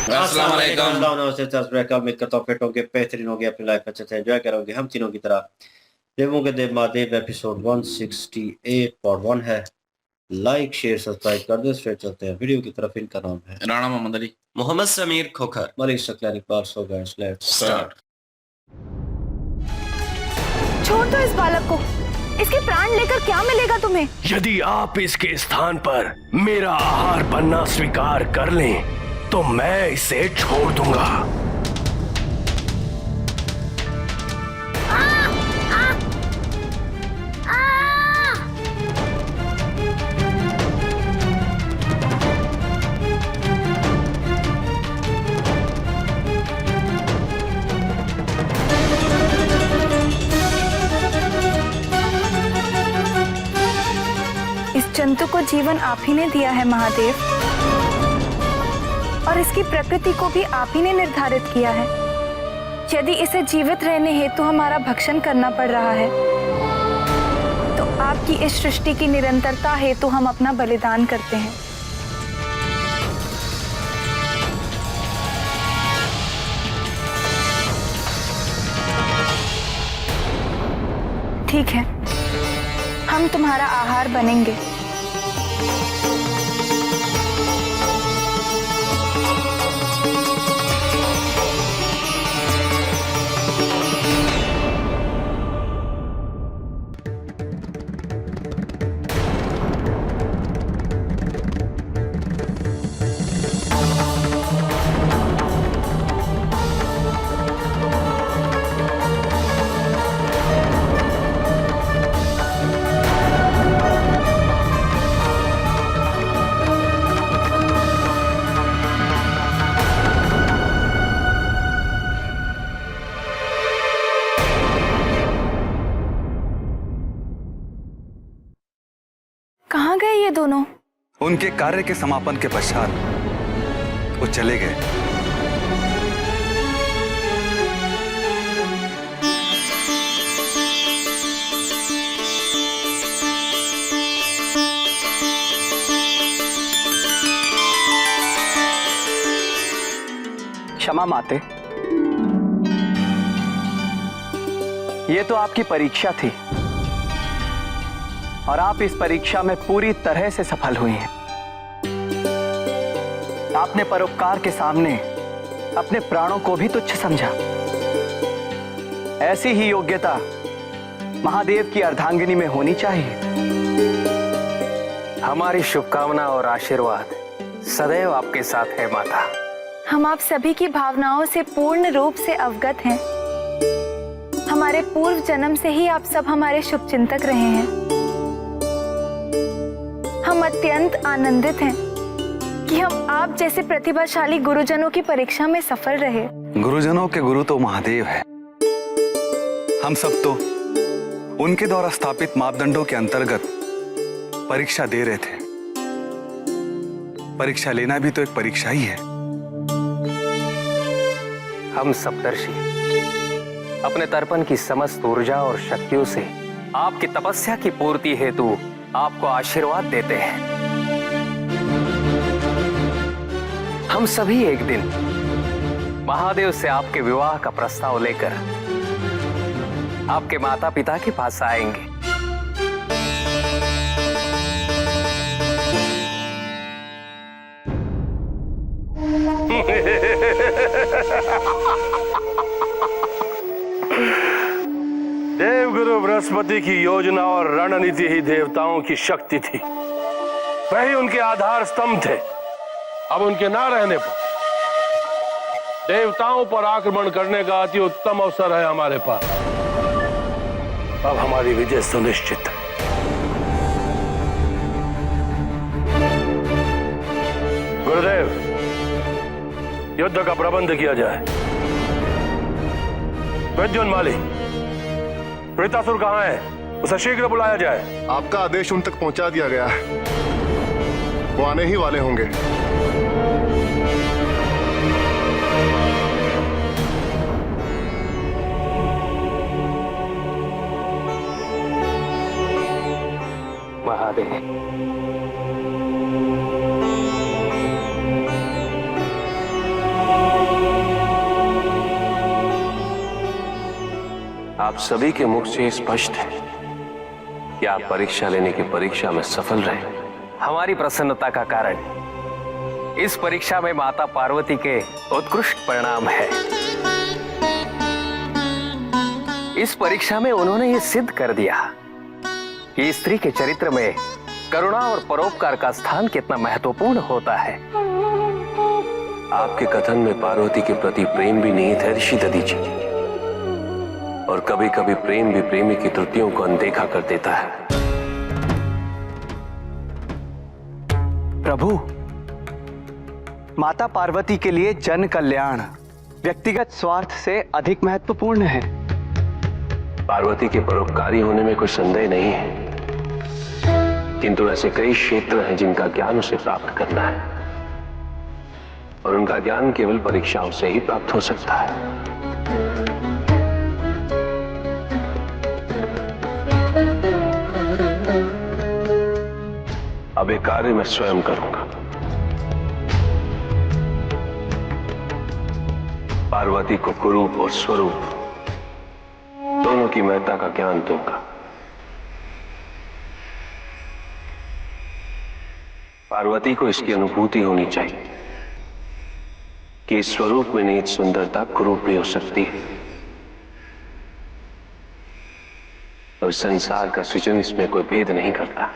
अस्सलाम वालेकुम। उम्मीद करता हूँ फिट होंगे, बेहतरीन होंगे, अपनी लाइफ अच्छे से एंजॉय करोगे हम तीनों की तरह। देवों के देव महादेव एपिसोड 168 पार्ट 1 है। लाइक शेयर सब्सक्राइब कर दो। स्ट्रेट चलते हैं वीडियो की तरफ। इनका नाम है राणा मोहम्मद अली। मोहम्मद समीर खोखर। मलिक शकलानी पास हो गए। Let's start. छोड़ दो इस बालक को। इसके प्राण लेकर क्या मिलेगा तुम्हें? यदि आप इसके स्थान पर मेरा आहार बनना स्वीकार कर लें तो मैं इसे छोड़ दूंगा। इस जंतु को जीवन आप ही ने दिया है महादेव, और इसकी प्रकृति को भी आप ही ने निर्धारित किया है। यदि इसे जीवित रहने हेतु हमारा भक्षण करना पड़ रहा है तो आपकी इस सृष्टि की निरंतरता हेतु हम अपना बलिदान करते हैं। ठीक है, हम तुम्हारा आहार बनेंगे। कहाँ गए ये दोनों? उनके कार्य के समापन के पश्चात वो चले गए। क्षमा माते, ये तो आपकी परीक्षा थी और आप इस परीक्षा में पूरी तरह से सफल हुई हैं। आपने परोपकार के सामने अपने प्राणों को भी तुच्छ समझा। ऐसी ही योग्यता महादेव की अर्धांगिनी में होनी चाहिए। हमारी शुभकामना और आशीर्वाद सदैव आपके साथ है माता। हम आप सभी की भावनाओं से पूर्ण रूप से अवगत हैं। हमारे पूर्व जन्म से ही आप सब हमारे शुभचिंतक रहे हैं। हम अत्यंत आनंदित हैं कि हम आप जैसे प्रतिभाशाली गुरुजनों की परीक्षा में सफल रहे। गुरुजनों के गुरु तो महादेव है। हम सब तो उनके द्वारा स्थापित मापदंडों के अंतर्गत परीक्षा दे रहे थे। परीक्षा लेना भी तो एक परीक्षा ही है। हम सप्तर्षि अपने तर्पण की समस्त ऊर्जा और शक्तियों से आपकी तपस्या की पूर्ति हेतु आपको आशीर्वाद देते हैं। हम सभी एक दिन महादेव से आपके विवाह का प्रस्ताव लेकर आपके माता पिता के पास आएंगे। देवगुरु बृहस्पति की योजना और रणनीति ही देवताओं की शक्ति थी। वही उनके आधार स्तंभ थे। अब उनके ना रहने पर देवताओं पर आक्रमण करने का अति उत्तम अवसर है हमारे पास। अब हमारी विजय सुनिश्चित है। गुरुदेव, युद्ध का प्रबंध किया जाए। विद्युन्माली, प्रेतासुर कहाँ है? उसे शीघ्र बुलाया जाए। आपका आदेश उन तक पहुंचा दिया गया है। वो आने ही वाले होंगे। महादेव, आप सभी के मुख से स्पष्ट है कि आप परीक्षा लेने की परीक्षा में सफल रहे। हमारी प्रसन्नता का कारण इस परीक्षा में माता पार्वती के उत्कृष्ट परिणाम है। इस परीक्षा में उन्होंने ये सिद्ध कर दिया कि स्त्री के चरित्र में करुणा और परोपकार का स्थान कितना महत्वपूर्ण होता है। आपके कथन में पार्वती के प्रति प्रेम भी निहित है ऋषि दधीचि, और कभी कभी प्रेम भी प्रेमी की त्रुटियों को अनदेखा कर देता है। प्रभु, माता पार्वती के लिए जन कल्याण व्यक्तिगत स्वार्थ से अधिक महत्वपूर्ण है। पार्वती के परोपकारी होने में कोई संदेह नहीं है, किंतु ऐसे कई क्षेत्र हैं जिनका ज्ञान उसे प्राप्त करना है, और उनका ज्ञान केवल परीक्षाओं से ही प्राप्त हो सकता है। अब ये कार्य मैं स्वयं करूंगा। पार्वती को कुरूप और स्वरूप दोनों की महत्ता का ज्ञान दूंगा। पार्वती को इसकी अनुभूति होनी चाहिए कि इस स्वरूप में निहित सुंदरता कुरूप भी हो सकती है, और संसार का सृजन इसमें कोई भेद नहीं करता।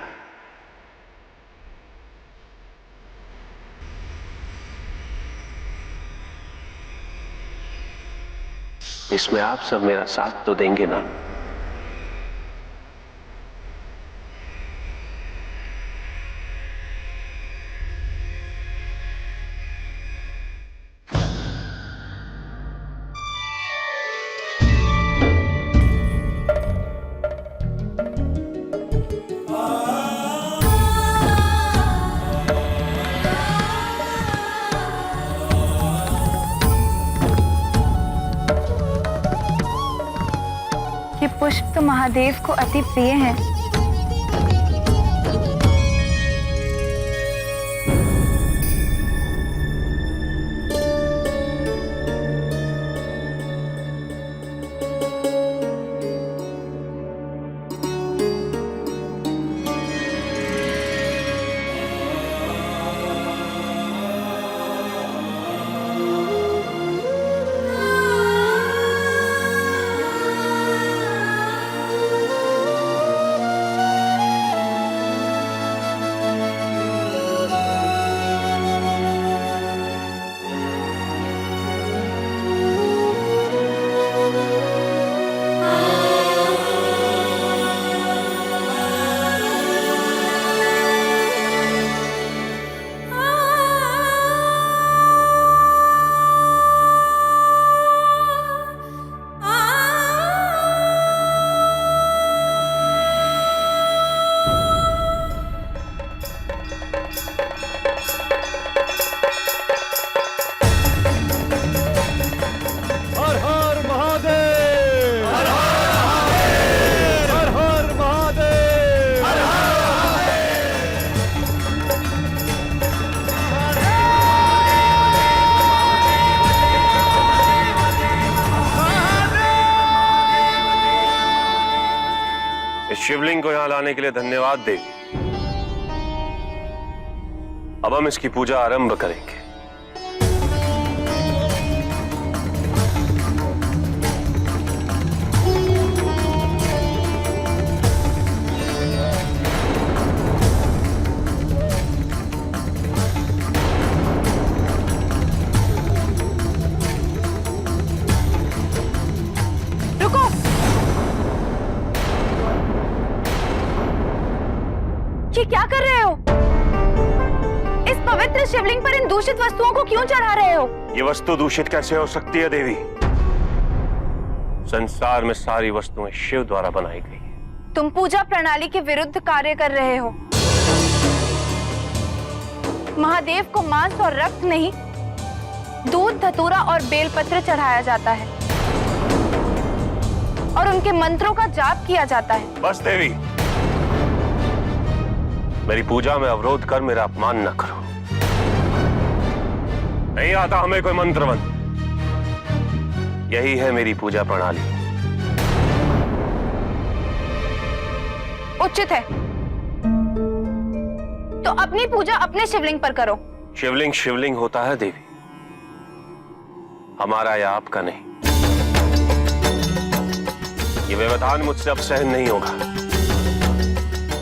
इसमें आप सब मेरा साथ तो देंगे ना? ये पुष्प तो महादेव को अति प्रिय हैं। शिवलिंग को यहां लाने के लिए धन्यवाद देवी। अब हम इसकी पूजा आरंभ करेंगे। रुको, ये क्या कर रहे हो? इस पवित्र शिवलिंग पर इन दूषित वस्तुओं को क्यों चढ़ा रहे हो? ये वस्तु दूषित कैसे हो सकती है देवी? संसार में सारी वस्तुएं शिव द्वारा बनाई गई है। तुम पूजा प्रणाली के विरुद्ध कार्य कर रहे हो। महादेव को मांस और रक्त नहीं, दूध, धतूरा और बेलपत्र चढ़ाया जाता है और उनके मंत्रों का जाप किया जाता है। बस देवी, मेरी पूजा में अवरोध कर मेरा अपमान न करो। नहीं आता हमें कोई मंत्र मंत्र, यही है मेरी पूजा प्रणाली। उचित है। तो अपनी पूजा अपने शिवलिंग पर करो। शिवलिंग शिवलिंग होता है देवी, हमारा या आपका नहीं। ये व्यवधान मुझसे अब सहन नहीं होगा।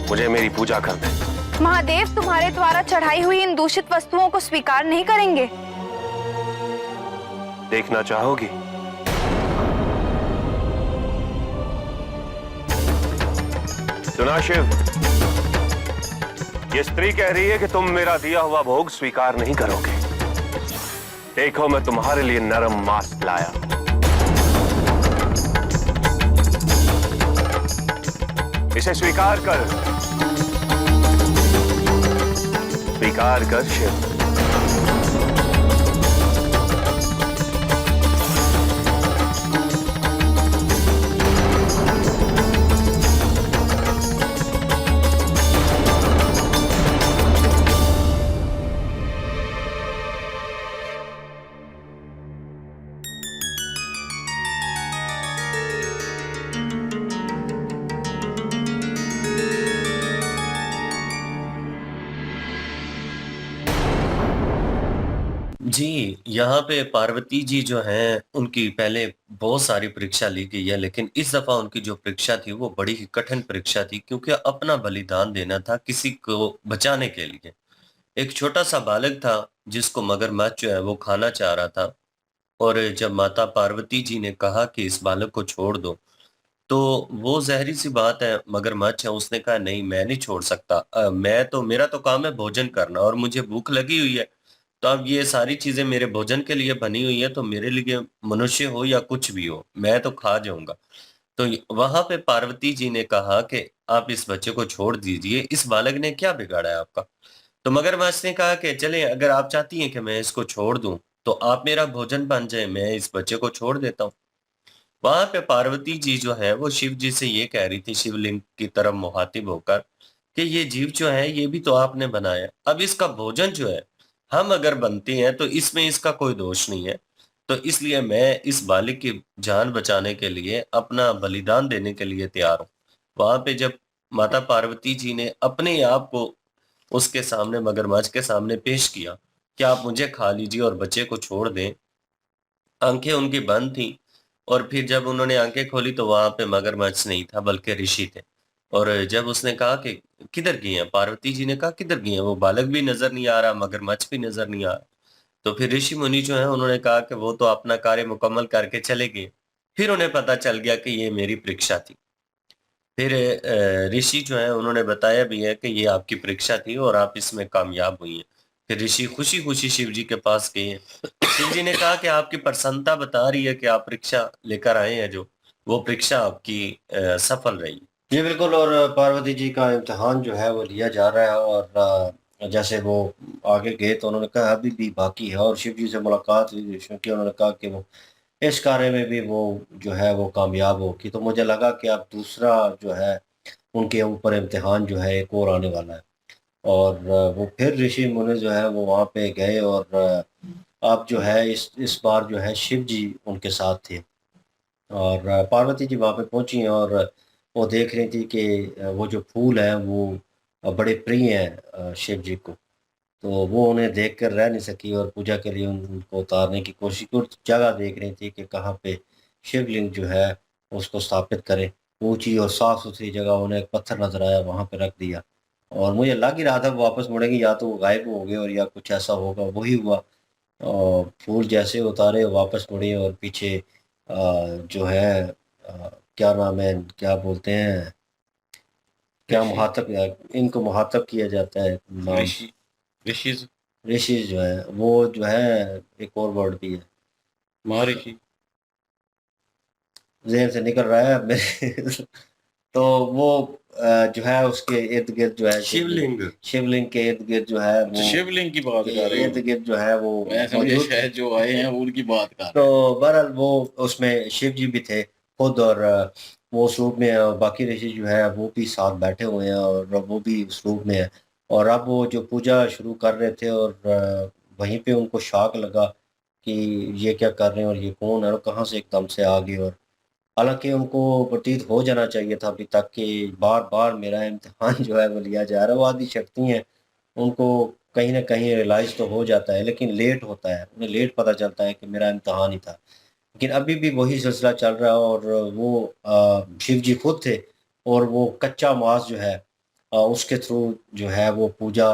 मुझे मेरी पूजा कर दे। महादेव तुम्हारे द्वारा चढ़ाई हुई इन दूषित वस्तुओं को स्वीकार नहीं करेंगे। देखना चाहोगी? सुना शिव, ये स्त्री कह रही है कि तुम मेरा दिया हुआ भोग स्वीकार नहीं करोगे। देखो मैं तुम्हारे लिए नरम मांस लाया। इसे स्वीकार कर, स्वीकार कर शिव। जी, यहाँ पे पार्वती जी जो हैं, उनकी पहले बहुत सारी परीक्षा ली गई है, लेकिन इस दफ़ा उनकी जो परीक्षा थी, वो बड़ी ही कठिन परीक्षा थी, क्योंकि अपना बलिदान देना था किसी को बचाने के लिए। एक छोटा-सा बालक था, जिसको मगरमच्छ जो है, वो खाना चाह रहा था, और जब माता पार्वती जी ने कहा कि इस बालक को छोड़ दो, तो वो ज़ाहिर-सी बात है, मगरमच्छ है, उसने कहा, "नहीं, मैं नहीं छोड़ सकता। मेरा तो काम है भोजन करना, और मुझे भूख लगी हुई है। तो अब ये सारी चीज़ें मेरे भोजन के लिए बनी हुई है, तो मेरे लिए मनुष्य हो या कुछ भी हो, मैं तो खा जाऊँगा।" तो वहां पे पार्वती जी ने कहा कि आप इस बच्चे को छोड़ दीजिए, इस बालक ने क्या बिगाड़ा है आपका? तो मगरमच्छ ने कहा कि चलें, अगर आप चाहती हैं कि मैं इसको छोड़ दूं, तो आप मेरा भोजन बन जाए, मैं इस बच्चे को छोड़ देता हूँ। वहां पे पार्वती जी जो है वो शिव जी से ये कह रही थी, शिवलिंग की तरफ मुखातिब होकर, कि ये जीव जो है ये भी तो आपने बनाया, अब इसका भोजन जो है हम अगर बनते हैं तो इसमें इसका कोई दोष नहीं है। तो इसलिए मैं इस बालिक की जान बचाने के लिए अपना बलिदान देने के लिए तैयार हूँ। वहां पे जब माता पार्वती जी ने अपने आप को उसके सामने, मगरमच्छ के सामने पेश किया कि आप मुझे खा लीजिए और बच्चे को छोड़ दें, आंखें उनकी बंद थी, और फिर जब उन्होंने आंखें खोली तो वहां पे मगरमच्छ नहीं था, बल्कि ऋषि थे। और जब उसने कहा कि किधर गए हैं, पार्वती जी ने कहा किधर गए हैं, वो बालक भी नजर नहीं आ रहा, मगरमच्छ भी नजर नहीं आ रहा। तो फिर ऋषि मुनि जो है उन्होंने कहा कि वो तो अपना कार्य मुकम्मल करके चले गए। फिर उन्हें पता चल गया कि ये मेरी परीक्षा थी। फिर ऋषि जो है उन्होंने बताया भी है कि ये आपकी परीक्षा थी और आप इसमें कामयाब हुई हैं। फिर ऋषि खुशी-खुशी शिव जी के पास गए हैं। शिव जी ने कहा कि आपकी प्रसन्नता बता रही है कि आप परीक्षा लेकर आए हैं जो, वो परीक्षा आपकी सफल रही। जी बिल्कुल, और पार्वती जी का इम्तिहान जो है वो लिया जा रहा है, और जैसे वो आगे गए तो उन्होंने कहा अभी भी बाकी है, और शिव जी से मुलाकात हुई, क्योंकि उन्होंने कहा कि वो इस कार्य में भी वो जो है वो कामयाब होगी। तो मुझे लगा कि अब दूसरा जो है उनके ऊपर इम्तिहान जो है एक और आने वाला है, और वो फिर ऋषि मुनि जो है वो वहाँ पे गए, और अब जो है इस बार जो है शिव जी उनके साथ थे, और पार्वती जी वहाँ पे पहुँची हैं, और वो देख रही थी कि वो जो फूल हैं वो बड़े प्रिय हैं शिव जी को। तो वो उन्हें देखकर रह नहीं सकी, और पूजा के लिए उनको उतारने की कोशिश की, और जगह देख रही थी कि कहाँ पे शिवलिंग जो है उसको स्थापित करें। ऊँची और साफ-सुथरी जगह, उन्हें एक पत्थर नज़र आया, वहाँ पे रख दिया, और मुझे लग ही रहा था वो वापस मुड़ेंगी, या तो वो गायब हो गए और या कुछ ऐसा होगा, वही हुआ। और फूल जैसे उतारे वापस मुड़े, और पीछे जो है क्या नाम है, क्या बोलते हैं, क्या मुहातब, इनको मुहातब किया जाता है नाम, ऋषि ऋषि जो है वो जो है एक और वर्ड भी है, महर्षि। ज़हन से निकल रहा है मेरे तो वो जो है उसके इर्द-गिर्द जो है शिवलिंग। शिवलिंग के इर्द-गिर्द जो है अच्छा, वो शिवलिंग की बात कर रहे हो? इर्द-गिर्द जो है वो मैं समझे मौजूद। शायद जो आए हैं वो उनकी बात कर रहे तो बहरहाल वो उसमें शिव जी भी थे खुद, और वो उस रूप में है, और बाकी ऋषि जो है वो भी साथ बैठे हुए हैं, और वो भी उस रूप में है। और अब वो जो पूजा शुरू कर रहे थे, और वहीं पे उनको शॉक लगा कि ये क्या कर रहे हैं, और ये कौन है, और कहाँ से एकदम से आ गए, और हालांकि उनको प्रतीत हो जाना चाहिए था अभी तक कि बार बार मेरा इम्तिहान जो है वो लिया जा रहा है। वो आदि शक्ति हैं, उनको कहीं ना कहीं रियलाइज़ तो हो जाता है, लेकिन लेट होता है, उन्हें लेट पता चलता है कि मेरा इम्तिहान ही था। लेकिन अभी भी वही सिलसिला चल रहा है और वो शिव जी खुद थे और वो कच्चा मांस जो है उसके थ्रू जो है वो पूजा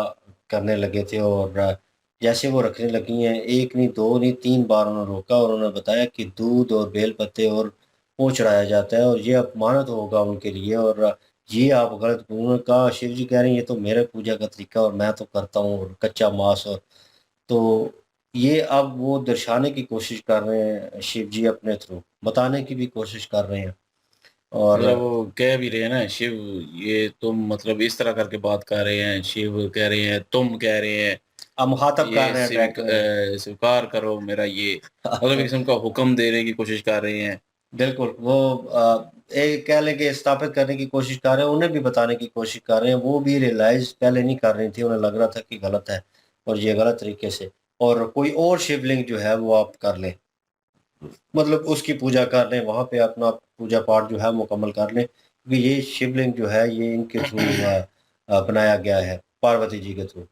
करने लगे थे। और जैसे वो रखने लगी हैं, एक नहीं, दो नहीं, 3 बार उन्होंने रोका और उन्होंने बताया कि दूध और बेल पत्ते और वो चढ़ाया जाता है और ये अपमानित होगा उनके लिए और ये आप गलत। उन्होंने कहा, शिव जी कह रहे हैं ये तो मेरे पूजा का तरीका और मैं तो करता हूँ, और कच्चा मांस। और तो ये अब वो दर्शाने की कोशिश कर रहे हैं शिव जी, अपने थ्रू बताने की भी कोशिश कर रहे हैं। और मतलब वो कह भी रहे हैं ना शिव, ये तुम मतलब इस तरह करके बात कर रहे हैं, शिव कह रहे हैं, तुम कह रहे हैं, अब मुखातब कर रहे हैं डायरेक्ट में। स्वीकार करो मेरा ये, मतलब एक किस्म का हुक्म देने की कोशिश कर रहे हैं। बिल्कुल, वो एक कह लें कि स्थापित करने की कोशिश कर रहे हैं, उन्हें भी बताने की कोशिश कर रहे हैं। वो भी रियलाइज़ पहले नहीं कर रही थी, उन्हें लग रहा था कि गलत है और ये गलत तरीके से, और कोई और शिवलिंग जो है वो आप कर लें, मतलब उसकी पूजा कर लें, वहाँ पे अपना पूजा पाठ जो है मुकम्मल कर लें, क्योंकि ये शिवलिंग जो है ये इनके थ्रू बनाया गया है, पार्वती जी के थ्रू।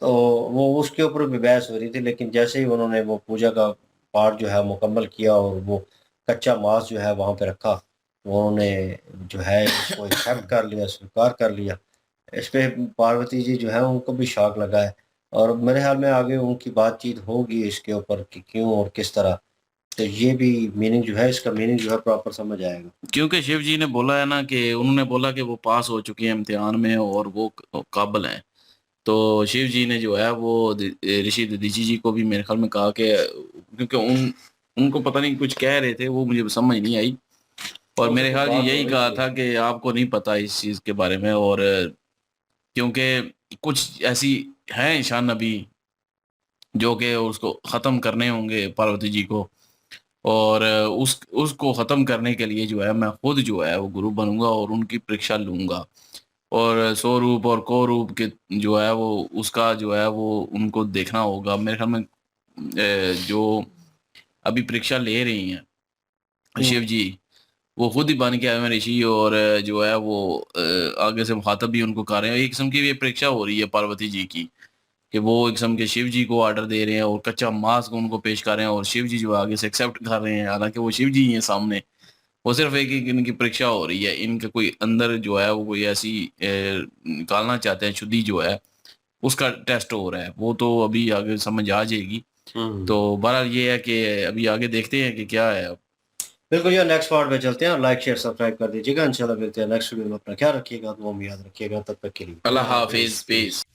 तो वो उसके ऊपर भी बहस हो रही थी, लेकिन जैसे ही उन्होंने वो पूजा का पार्ट जो है मुकम्मल किया और वो कच्चा मांस जो है वहाँ पे रखा, तो उन्होंने जो है इसको एक्सेप्ट कर लिया, स्वीकार कर लिया। इस पे पार्वती जी जो है उनको भी शॉक लगा है और मेरे ख्याल में आगे उनकी बातचीत होगी इसके ऊपर कि क्यों और किस तरह। तो ये भी मीनिंग जो है, इसका मीनिंग जो है प्रॉपर समझ आएगा। क्योंकि शिव जी ने बोला है ना कि उन्होंने बोला कि वो पास हो चुके हैं इम्तिहान में और वो काबिल हैं। तो शिव जी ने जो है वो ऋषि दधीची जी को भी मेरे ख्याल में कहा कि, क्योंकि उनको पता नहीं कुछ कह रहे थे, वो मुझे समझ नहीं आई, और तो मेरे उससे ख्याल बात जी हो यही रही कहा थी। था कि आपको नहीं पता इस चीज़ के बारे में, और क्योंकि कुछ ऐसी हैं ईशान नबी जो कि उसको ख़त्म करने होंगे पार्वती जी को, और उसको ख़त्म करने के लिए जो है मैं खुद जो है वो गुरु बनूंगा और उनकी परीक्षा लूंगा, और स्वरूप और कोरूप के जो है वो उसका जो है वो उनको देखना होगा। मेरे ख्याल में जो अभी परीक्षा ले रही हैं हुँ, शिव जी, वो खुद ही बन के आए हैं ऋषि, और जो है वो आगे से मुखातब भी उनको कर रहे हैं। एक किस्म की ये परीक्षा हो रही है पार्वती जी की, कि वो एक किस्म के शिव जी को ऑर्डर दे रहे हैं और कच्चा मांस को उनको पेश कर रहे हैं, और शिव जी जो आगे से एक्सेप्ट कर रहे हैं, हालांकि वो शिव जी ही हैं सामने। वो सिर्फ एक एक इनकी परीक्षा हो रही है, इनके कोई अंदर जो है वो कोई ऐसी निकालना चाहते हैं शुद्धि जो है, उसका टेस्ट हो रहा है। वो तो अभी आगे समझ आ जाएगी। हुँ। तो बहरहाल ये है कि अभी आगे देखते हैं कि क्या है अब। बिल्कुल यार, नेक्स्ट पार्ट पे चलते हैं और लाइक, शेयर, सब्सक्राइब कर दीजिएगा। इंशाल्लाह मिलते हैं नेक्स्ट वीडियो में। अपना ख्याल रखिएगा, दुआ में याद रखिएगा। तब तक के लिए अल्लाह अल्लाह हाफ़िज़, हाफिज, पीस। पीस।